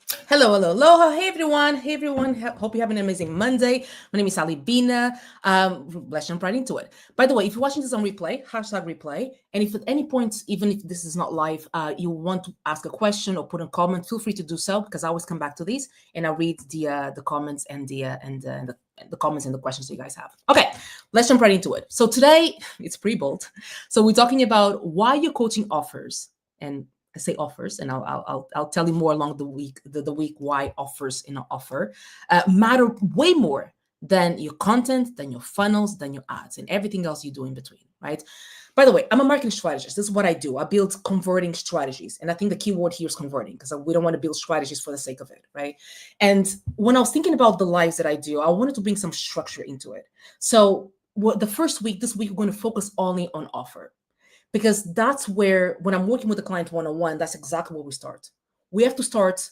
Hello, hello, aloha. Hey, everyone. Hey, everyone. Hope you're having an amazing Monday. My name is Sally Bina. Let's jump right into it. By the way, if you're watching this on replay, hashtag replay. And if at any point, even if this is not live, you want to ask a question or put a comment, feel free to do so because I always come back to these and I read the comments and the comments and the questions that you guys have. Okay, let's jump right into it. So today it's pretty bold. So we're talking about why your coaching offers and I say offers, and I'll tell you more along the week why offers in an offer matter way more than your content, than your funnels, than your ads, and everything else you do in between, right? By the way, I'm a marketing strategist. This is what I do. I build converting strategies, and I think the key word here is converting because we don't want to build strategies for the sake of it, right? And when I was thinking about the lives that I do, I wanted to bring some structure into it. So, the first week, this week, we're going to focus only on offer because that's where when I'm working with a client one-on-one, that's exactly where we start. We have to start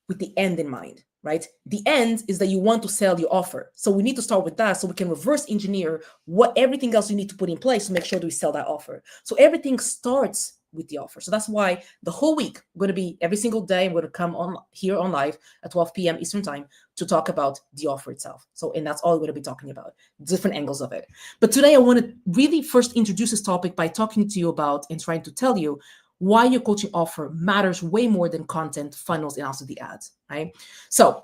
with the end in mind, right? The end is that you want to sell your offer, so we need to start with that so we can reverse engineer what everything else you need to put in place to make sure that we sell that offer. So everything starts with the offer. So that's why the whole week we're going to be every single day we're going to come on here on live at 12 p.m. Eastern time to talk about the offer itself. So, and that's all we're going to be talking about, different angles of it. But today I want to really first introduce this topic by talking to you about and trying to tell you why your coaching offer matters way more than content, funnels, and also the ads, right? So,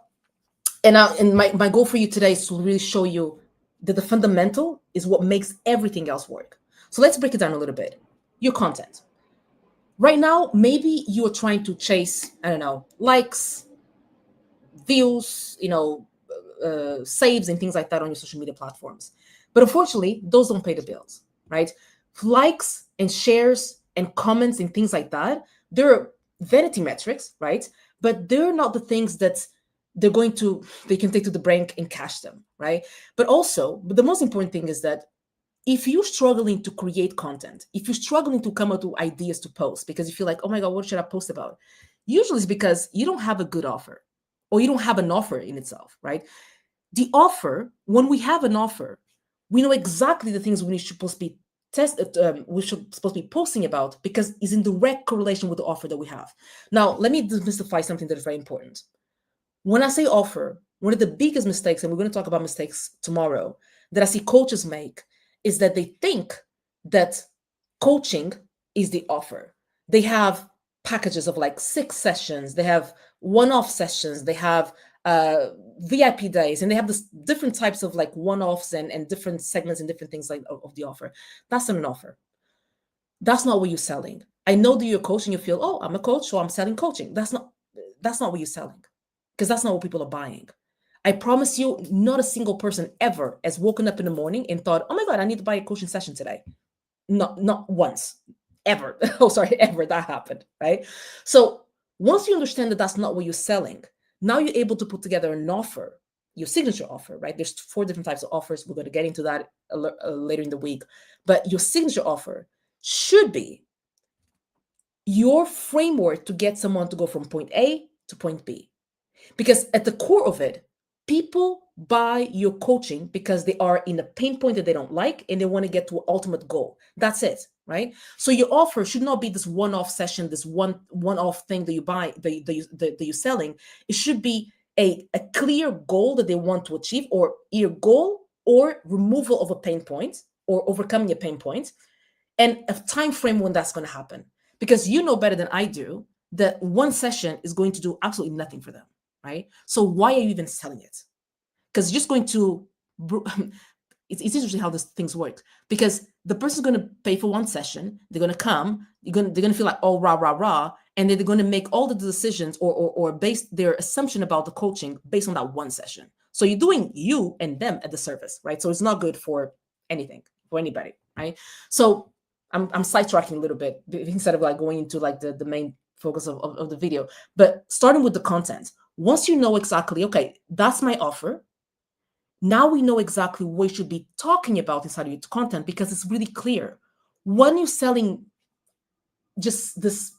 and my goal for you today is to really show you that the fundamental is what makes everything else work. So let's break it down a little bit. Your content. Right now, maybe you're trying to chase, I don't know, likes, views, saves and things like that on your social media platforms. But unfortunately, those don't pay the bills, right? Likes and shares and comments and things like that, they're vanity metrics, right? But they're not the things that they can take to the bank and cash them, right? But the most important thing is that if you're struggling to create content, if you're struggling to come up with ideas to post because you feel like, oh my God, what should I post about? Usually it's because you don't have a good offer or you don't have an offer in itself, right? The offer, when we have an offer, we know exactly the things we should supposed to be we should supposed to be posting about because it's in direct correlation with the offer that we have. Now, let me demystify something that is very important. When I say offer, one of the biggest mistakes, and we're going to talk about mistakes tomorrow, that I see coaches make is that they think that coaching is the offer. They have packages of like 6 sessions, they have one-off sessions, they have uh VIP days, and they have this different types of like one-offs and different segments and different things like of the offer. That's not an offer. That's not what you're selling. I know that you're a coach and you feel, oh, I'm a coach, so I'm selling coaching. That's not what you're selling because that's not what people are buying. I promise you, not a single person ever has woken up in the morning and thought, oh my God, I need to buy a coaching session today. Not once, ever. Oh, sorry, ever that happened, right? So once you understand that that's not what you're selling, now you're able to put together an offer, your signature offer, right? There's 4 different types of offers. We're going to get into that later in the week. But your signature offer should be your framework to get someone to go from point A to point B. Because at the core of it, people buy your coaching because they are in a pain point that they don't like and they want to get to an ultimate goal. That's it, right? So your offer should not be this one-off session, this one-off thing that you buy, that you're selling. It should be a clear goal that they want to achieve, or your goal or removal of a pain point or overcoming a pain point, and a time frame when that's going to happen. Because you know better than I do that one session is going to do absolutely nothing for them, right? So why are you even selling it? Because you're just going to it's interesting how these things work, because the person's going to pay for one session, they're going to come, they're going to feel like, oh, rah rah rah, and then they're going to make all the decisions or base their assumption about the coaching based on that one session. So you're doing you and them at the service, right? So it's not good for anything, for anybody, right? So I'm sidetracking a little bit instead of like going into like the main focus of the video. But starting with the content, once you know exactly, okay, that's my offer. Now we know exactly what you should be talking about inside of your content because it's really clear. When you're selling just this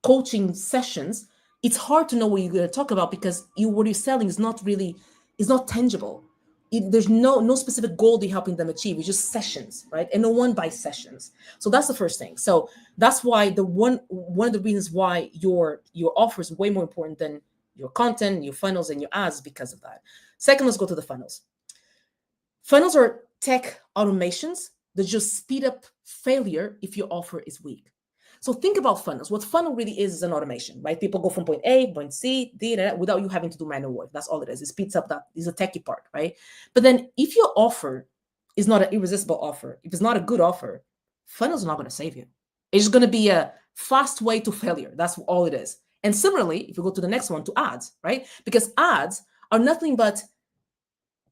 coaching sessions, it's hard to know what you're going to talk about because what you're selling is not really, is not tangible. There's no specific goal that you're helping them achieve. It's just sessions, right? And no one buys sessions. So that's the first thing. So that's why one of the reasons why your offer is way more important than your content, your funnels, and your ads because of that. Second, let's go to the funnels. Funnels are tech automations that just speed up failure if your offer is weak. So think about funnels. What funnel really is an automation, right? People go from point A, point C, D, without you having to do manual work. That's all it is. It speeds up that is a techie part, right? But then if your offer is not an irresistible offer, if it's not a good offer, funnels are not going to save you. It's just going to be a fast way to failure. That's all it is. And similarly, if you go to the next one, to ads, right? Because ads are nothing but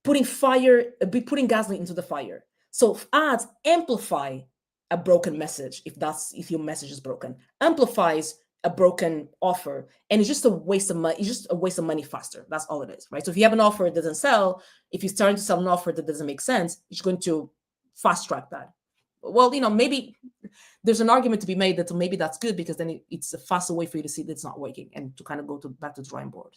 putting gasoline into the fire. So ads amplify a broken message, if your message is broken, amplifies a broken offer, and it's just a waste of money. It's just a waste of money faster. That's all it is, right? So if you have an offer that doesn't sell, if you're starting to sell an offer that doesn't make sense, you're going to fast track that. Well, maybe there's an argument to be made that maybe that's good, because then it's a faster way for you to see that it's not working and to kind of go back to the drawing board.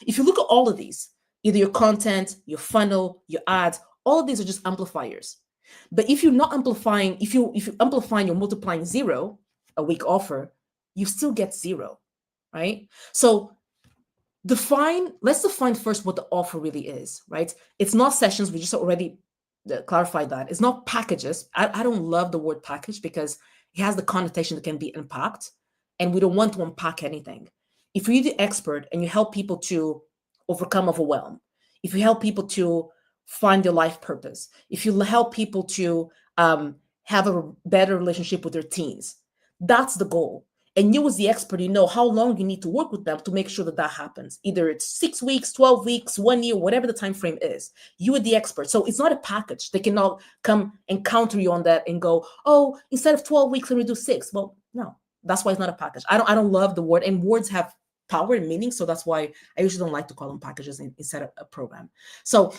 If you look at all of these, either your content, your funnel, your ads, all of these are just amplifiers. But if you're not amplifying, if you're amplifying, you're multiplying zero, a weak offer, you still get zero, right? So let's define first what the offer really is, right? It's not sessions. We just already clarified that. It's not packages. I don't love the word package because it has the connotation that can be unpacked, and we don't want to unpack anything. If you're the expert and you help people to overcome overwhelm, if you help people to find their life purpose, if you help people to have a better relationship with their teens, that's the goal. And you as the expert, you know how long you need to work with them to make sure that that happens. Either it's 6 weeks, 12 weeks, 1 year, whatever the time frame is. You are the expert. So it's not a package. They cannot come and counter you on that and go, oh, instead of 12 weeks, let me do 6. Well, no, that's why it's not a package. I don't love the word, and words have power and meaning. So that's why I usually don't like to call them packages instead of a program. So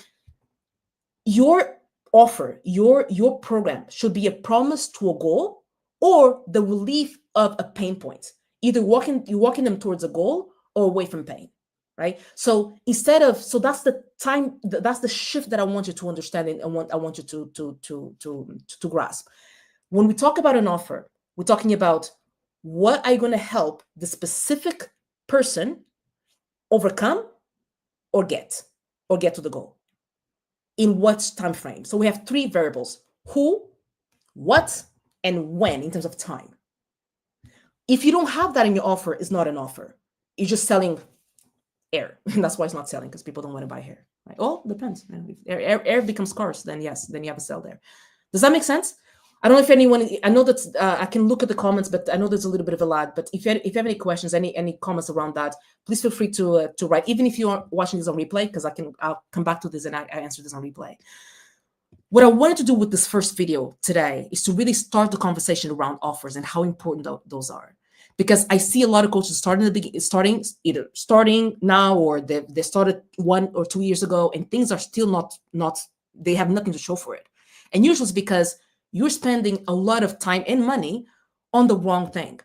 your offer, your program should be a promise to a goal or the relief of a pain point. Either you're walking them towards a goal or away from pain, right? So that's the time, that's the shift that I want you to understand and I want you to grasp. When we talk about an offer, we're talking about what are you going to help the specific person overcome or get to the goal. In what time frame? So we have 3 variables: who, what, and when in terms of time. If you don't have that in your offer, it's not an offer. You're just selling air. And that's why it's not selling, because people don't want to buy hair. Right? Oh, depends. If air becomes scarce, then yes, then you have a sell there. Does that make sense? I don't know if anyone, I know that I can look at the comments, but I know there's a little bit of a lag. But if you have any questions, any comments around that, please feel free to write, even if you are watching this on replay, because I'll come back to this and I answer this on replay. What I wanted to do with this first video today is to really start the conversation around offers and how important those are. Because I see a lot of coaches either starting now, or they started 1 or 2 years ago, and things are still not they have nothing to show for it. And usually it's because you're spending a lot of time and money on the wrong thing.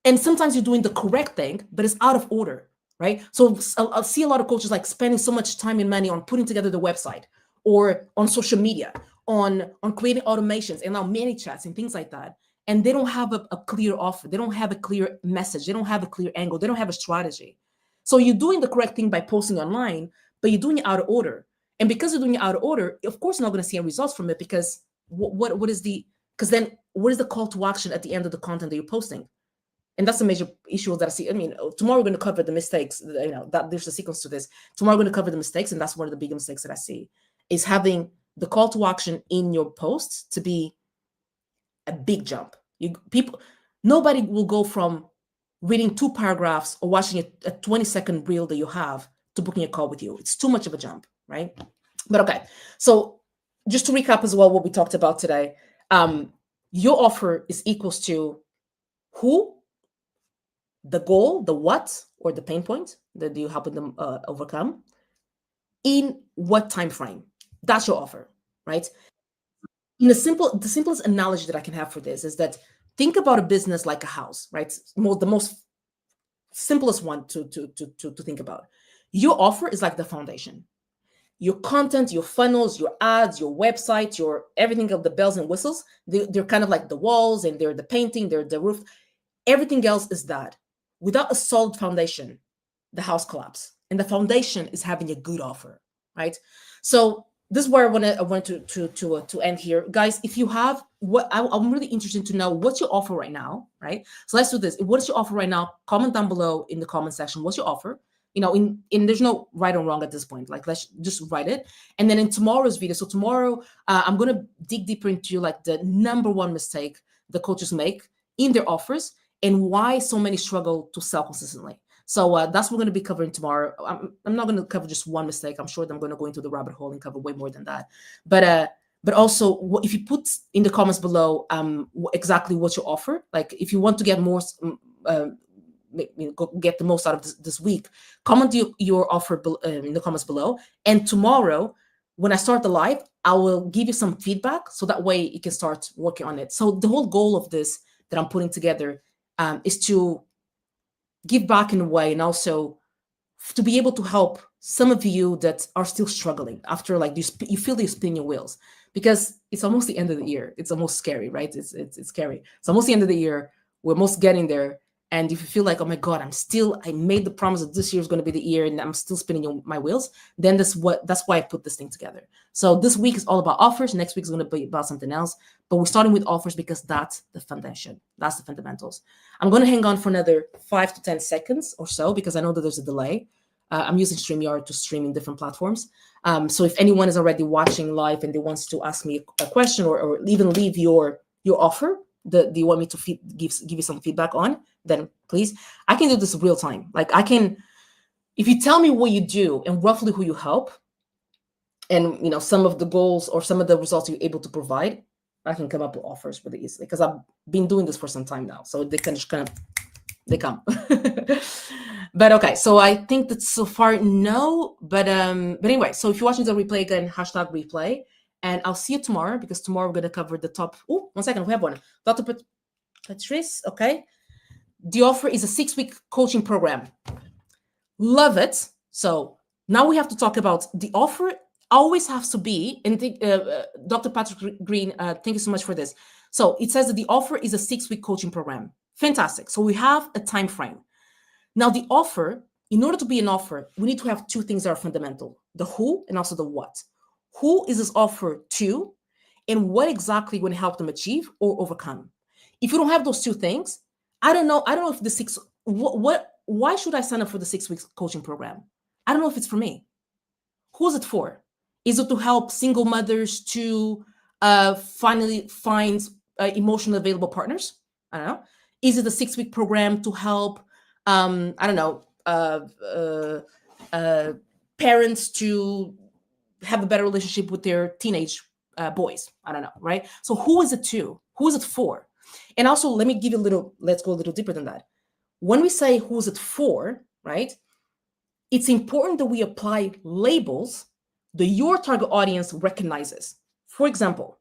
And sometimes you're doing the correct thing, but it's out of order, right? So I'll see a lot of coaches like spending so much time and money on putting together the website, or on social media, on creating automations and now ManyChats and things like that. And they don't have a clear offer. They don't have a clear message. They don't have a clear angle. They don't have a strategy. So you're doing the correct thing by posting online, but you're doing it out of order. And because you're doing it out of order, of course, you're not going to see any results from it, because what is the call to action at the end of the content that you're posting? And that's a major issue that I see. I mean, tomorrow we're going to cover the mistakes. That there's a sequence to this. Tomorrow we're going to cover the mistakes, and that's one of the big mistakes that I see, is having the call to action in your posts to be a big jump. Nobody will go from reading 2 paragraphs or watching a 20-second reel that you have to booking a call with you. It's too much of a jump, right? But okay, so just to recap as well what we talked about today, your offer is equals to who, the goal, the what, or the pain point that you helping them overcome, in what time frame. That's your offer, right? The simplest analogy that I can have for this is that think about a business like a house, right? The most simplest one to think about. Your offer is like the foundation. Your content, your funnels, your ads, your website, your everything of the bells and whistles, they're kind of like the walls, and they're the painting, they're the roof. Everything else is that. Without a solid foundation, the house collapse, and the foundation is having a good offer, right? So this is where I want to end here, guys. If you have I'm really interested to know what's your offer right now, right? So let's do this. What's your offer right now? Comment down below in the comment section. What's your offer? In there's no right or wrong at this point. Like, let's just write it. And then in tomorrow's video, so tomorrow I'm gonna dig deeper into like the number one mistake the coaches make in their offers and why so many struggle to sell consistently. So that's what we're going to be covering tomorrow. I'm not going to cover just one mistake. I'm sure that I'm going to go into the rabbit hole and cover way more than that. But also, if you put in the comments below exactly what you offer, like if you want to get more, get the most out of this week, comment your offer in the comments below. And tomorrow, when I start the live, I will give you some feedback so that way you can start working on it. So the whole goal of this that I'm putting together is to give back in a way, and also to be able to help some of you that are still struggling after, like, you feel they spin your wheels, because it's almost the end of the year. It's almost scary, right? It's scary. It's almost the end of the year. We're almost getting there. And if you feel like, oh my God, I made the promise that this year is going to be the year and I'm still spinning my wheels, then that's why I put this thing together. So this week is all about offers. Next week is going to be about something else. But we're starting with offers because that's the foundation. That's the fundamentals. I'm going to hang on for another 5 to 10 seconds or so because I know that there's a delay. I'm using StreamYard to stream in different platforms. So if anyone is already watching live and they wants to ask me a question or even leave your offer that you want me to give you some feedback on, then please, I can do this real time. Like, I can, if you tell me what you do and roughly who you help, and some of the goals or some of the results you're able to provide, I can come up with offers really easily because I've been doing this for some time now. So they can just they come. But okay, so I think that so far no, but anyway, so if you're watching the replay again, #replay, and I'll see you tomorrow because tomorrow we're gonna cover the top. Oh, 1 second, we have one. Dr. Patrice, okay. The offer is a 6-week coaching program. Love it. So now we have to talk about the offer. Always has to be, and Dr. Patrick Green, thank you so much for this. So it says that the offer is a 6-week coaching program. Fantastic. So we have a time frame. Now the offer, in order to be an offer, we need to have two things that are fundamental: the who and also the what. Who is this offer to, and what exactly going to help them achieve or overcome? If you don't have those two things, I don't know if the why should I sign up for the 6 weeks coaching program? I don't know if it's for me. Who's it for? Is it to help single mothers to finally find emotionally available partners? I don't know. Is it a 6-week program to help, I don't know, parents to have a better relationship with their teenage boys? I don't know, right? So who is it to? Who is it for? And also, let's go a little deeper than that. When we say who is it for, right? It's important that we apply labels that your target audience recognizes. For example,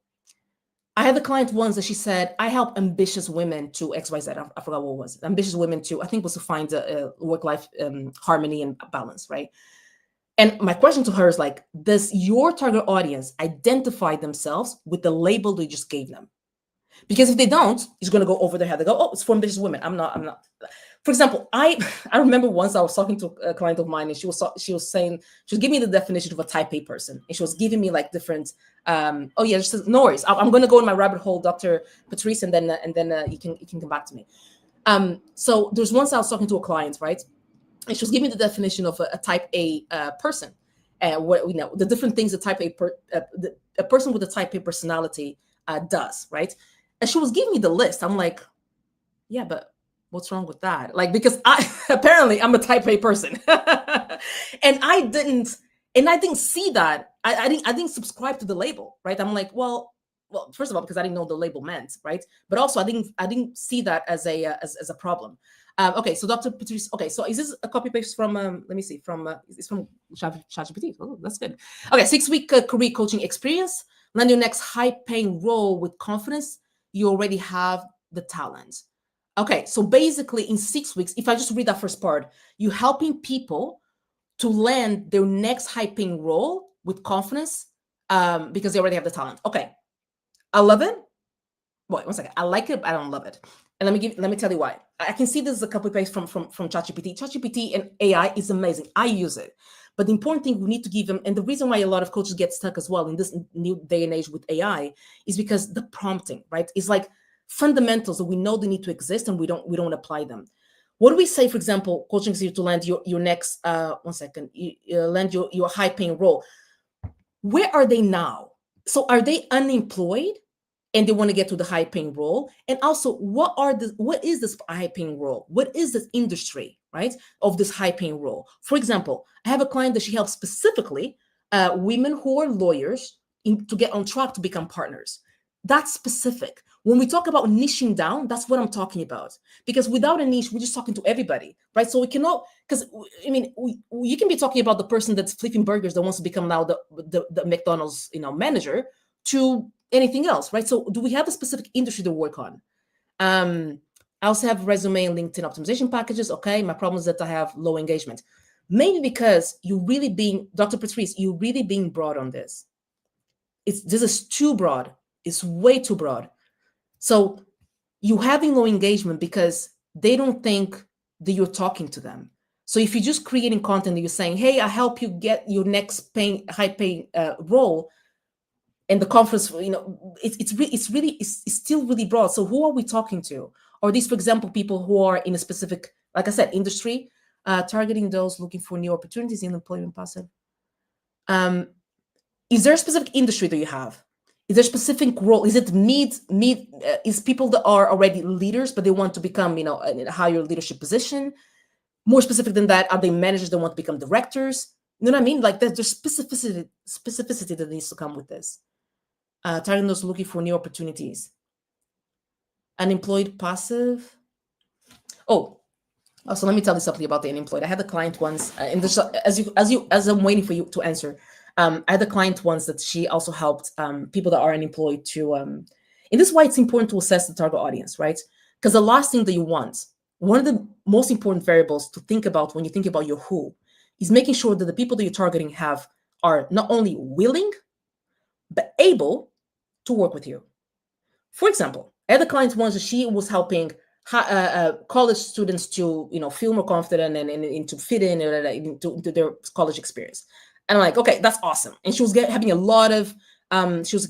I had a client once that she said, I help ambitious women to XYZ. I forgot what it was. Ambitious women to, I think, was to find a work-life harmony and balance, right? And my question to her is like, does your target audience identify themselves with the label they just gave them? Because if they don't, it's going to go over their head. They go, oh, it's for ambitious women. I'm not. For example, I remember once I was talking to a client of mine, and she was giving me the definition of a type A person, and she was giving me like different. No worries. I'm going to go in my rabbit hole, Dr. Patrice, and then you can come back to me. So there's once I was talking to a client, right, and she was giving me the definition of a type A person, and the different things a type A a person with a type A personality does, right? And she was giving me the list. I'm like, yeah, but what's wrong with that? Like, because apparently I'm a type A person. and I didn't see that. I didn't subscribe to the label, right? I'm like, well, first of all, because I didn't know what the label meant, right? But also I didn't see that as a problem. Okay, so Dr. Patrice, okay, so is this a copy paste from, let me see, it's from ChatGPT. Oh, that's good. Okay, 6-week career coaching experience. Land your next high-paying role with confidence. You already have the talent. Okay, so basically in 6 weeks, if I just read that first part, you're helping people to land their next high-paying role with confidence because they already have the talent. Okay, I love it. Wait, one second. I like it, but I don't love it. And let me tell you why. I can see this is a copy paste from ChatGPT. ChatGPT and AI is amazing. I use it. But the important thing we need to give them, and the reason why a lot of coaches get stuck as well in this new day and age with AI is because the prompting, right? Is like fundamentals that we know they need to exist and we don't apply them. What do we say, for example, coaching you to land your next one second, you land your high paying role? Where are they now? So are they unemployed and they want to get to the high paying role? And also, what is this high paying role? What is this industry, right, of this high paying role? For example, I have a client that she helps specifically women who are lawyers to get on track to become partners. That's specific. When we talk about niching down, that's what I'm talking about. Because without a niche, we're just talking to everybody, right? So we cannot, because I mean, you can be talking about the person that's flipping burgers that wants to become now the McDonald's manager to anything else, right? So do we have a specific industry to work on? I also have resume and LinkedIn optimization packages. Okay, my problem is that I have low engagement. Maybe because Dr. Patrice, you're really being broad on this. This is too broad. It's way too broad. So you having low engagement because they don't think that you're talking to them. So if you're just creating content and you're saying, hey, I help you get your next high paying role, and the conference, it's still really broad. So who are we talking to? Or these, for example, people who are in a specific, like I said, industry, targeting those looking for new opportunities in employment passive. Is there a specific industry that you have? Is there a specific role? Is it is people that are already leaders, but they want to become, in a higher leadership position? More specific than that, are they managers that want to become directors? You know what I mean? Like there's specificity that needs to come with this. Targeting those looking for new opportunities. Unemployed passive. Oh, so let me tell you something about the unemployed. I had a client once, and this, as I'm waiting for you to answer, I had a client once that she also helped people that are unemployed to, and this is why it's important to assess the target audience, right? Because the last thing that you want, one of the most important variables to think about when you think about your who, is making sure that the people that you're targeting are not only willing, but able to work with you. For example, I had a client once that she was helping college students to feel more confident and to fit into their college experience. And I'm like, okay, that's awesome. And she was having a lot of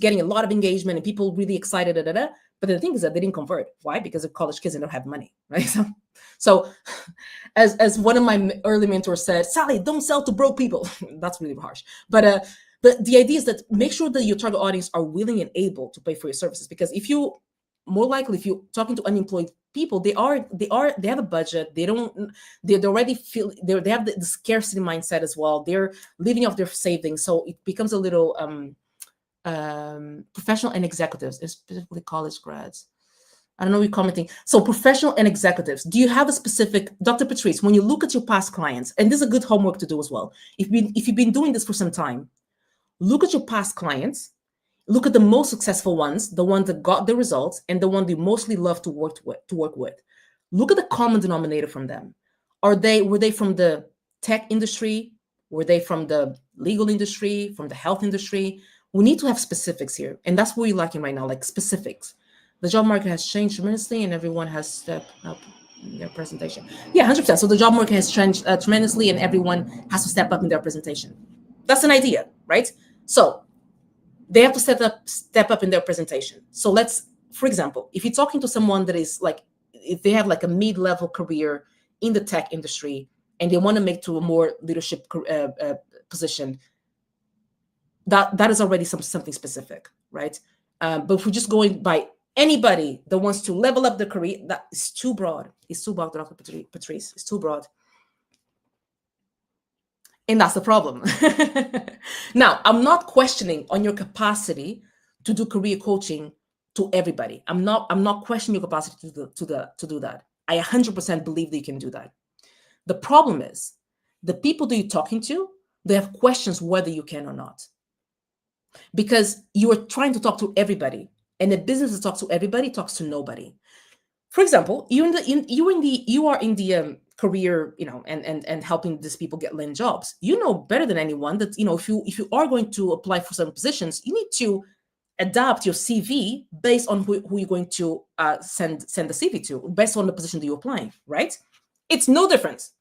getting a lot of engagement and people really excited. But the thing is that they didn't convert. Why? Because the college kids don't have money, right? So as one of my early mentors said, Sally, don't sell to broke people. That's really harsh. But the idea is that make sure that your target audience are willing and able to pay for your services. Because if you're talking to unemployed people, they have a budget. They already feel they have the scarcity mindset as well. They're living off their savings. So it becomes a little professional and executives, specifically college grads. I don't know you're commenting. So professional and executives, do you have a specific, Dr. Patrice, when you look at your past clients, and this is a good homework to do as well. If you've been doing this for some time, look at your past clients, look at the most successful ones, the ones that got the results, and the one you mostly love to work with. Look at the common denominator from them. Were they from the tech industry? Were they from the legal industry, from the health industry? We need to have specifics here. And that's what we're lacking right now, like specifics. The job market has changed tremendously and everyone has stepped up in their presentation. Yeah, 100%. So the job market has changed tremendously and everyone has to step up in their presentation. That's an idea, right? So they have to step up in their presentation. So for example, if you're talking to someone that is like, if they have like a mid-level career in the tech industry and they want to make to a more leadership position, that is already something specific, right? But if we're just going by anybody that wants to level up their career, that is too broad. It's too broad, Dr. Patrice. It's too broad. And that's the problem. Now, I'm not questioning on your capacity to do career coaching to everybody. I'm not questioning your capacity to do that. I 100% believe that you can do that. The problem is the people that you're talking to, they have questions whether you can or not. Because you are trying to talk to everybody, and the business that talks to everybody talks to nobody. For example, you are in the career, and helping these people land jobs. You know better than anyone that if you are going to apply for some positions, you need to adapt your CV based on who you're going to send the CV to, based on the position that you're applying, right? It's no difference.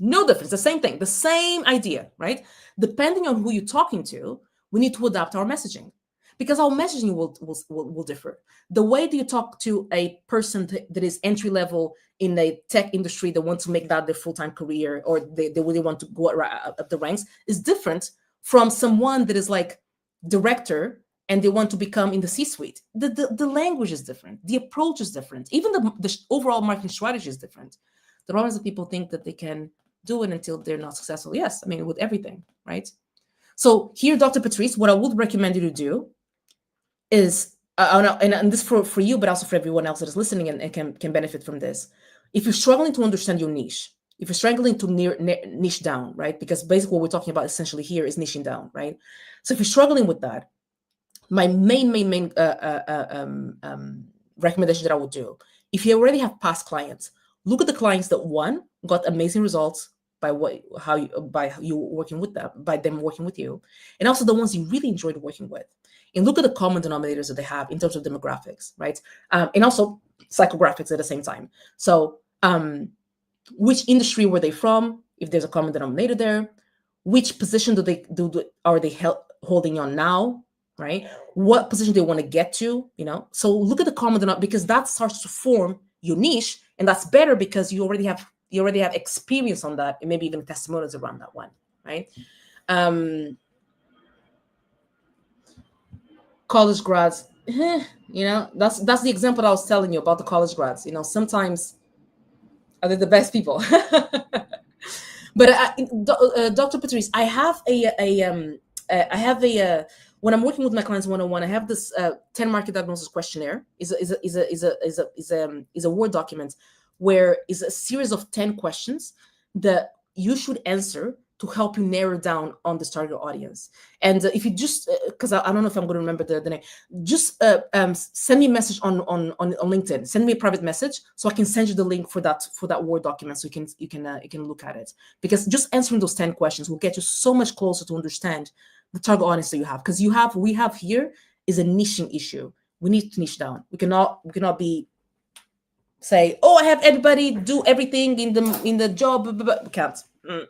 No difference. The same thing, the same idea, right? Depending on who you're talking to, we need to adapt our messaging because our messaging will differ. The way that you talk to a person that is entry level in a tech industry that wants to make that their full-time career, or they really want to go up the ranks, is different from someone that is like director and they want to become in the C-suite. The language is different. The approach is different. Even the overall marketing strategy is different. The problem is that people think that they can do it until they're not successful. Yes, I mean, with everything, right? So here, Dr. Patrice, what I would recommend you to do is, and this for you, but also for everyone else that is listening and can benefit from this. If you're struggling to understand your niche, if you're struggling to niche down, right? Because basically what we're talking about essentially here is niching down, right? So if you're struggling with that, my main recommendation that I would do, if you already have past clients, look at the clients that got amazing results by you working with them, by them working with you, and also the ones you really enjoyed working with, and look at the common denominators that they have in terms of demographics, right? And also psychographics at the same time. So which industry were they from? If there's a common denominator there, which position are they holding on now? Right? What position do they want to get to? So look at the common denominator, because that starts to form your niche, and that's better because you already have experience on that, and maybe even testimonials around that one, right? College grads, that's the example I was telling you about the college grads. Sometimes are they the best people? But Dr. Patrice, I have when I'm working with my clients one-on-one, I have this 10 market diagnosis questionnaire. Is a Word document where is a series of 10 questions that you should answer to help you narrow down on this target audience. And if you just, because I don't know if I'm going to remember the name, just send me a message on LinkedIn. Send me a private message so I can send you the link for that Word document, so you can look at it. Because just answering those 10 questions will get you so much closer to understand the target audience that you have. Because we have here is a niching issue. We need to niche down. We cannot be say, oh, I have everybody do everything in the job. We can't.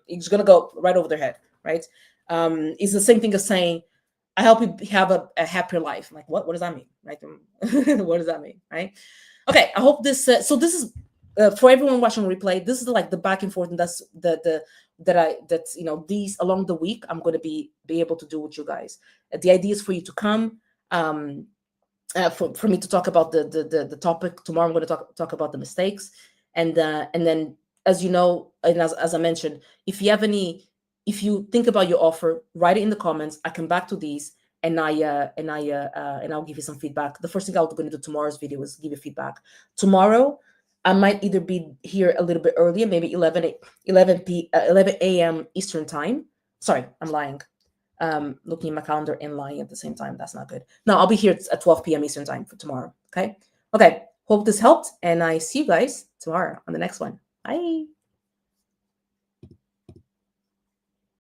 It's gonna go right over their head, right? It's the same thing as saying, I help you have a happier life. Like, what does that mean, right? What does that mean, right? Okay, I hope this. So this is for everyone watching replay. This is like the back and forth, and that's these along the week I'm going to be able to do with you guys. The idea is for you to come. For me to talk about the topic tomorrow. I'm going to talk about the mistakes, and then, as you know, and as I mentioned, if you think about your offer, write it in the comments. I come back to these, and I'll give you some feedback. The first thing I'm going to do tomorrow's video is give you feedback. Tomorrow, I might either be here a little bit earlier, maybe 11 a.m. Eastern time. Sorry, I'm lying. Looking at my calendar and lying at the same time. That's not good. No, I'll be here at 12 p.m. Eastern time for tomorrow. Okay. Hope this helped, and I see you guys tomorrow on the next one. Bye.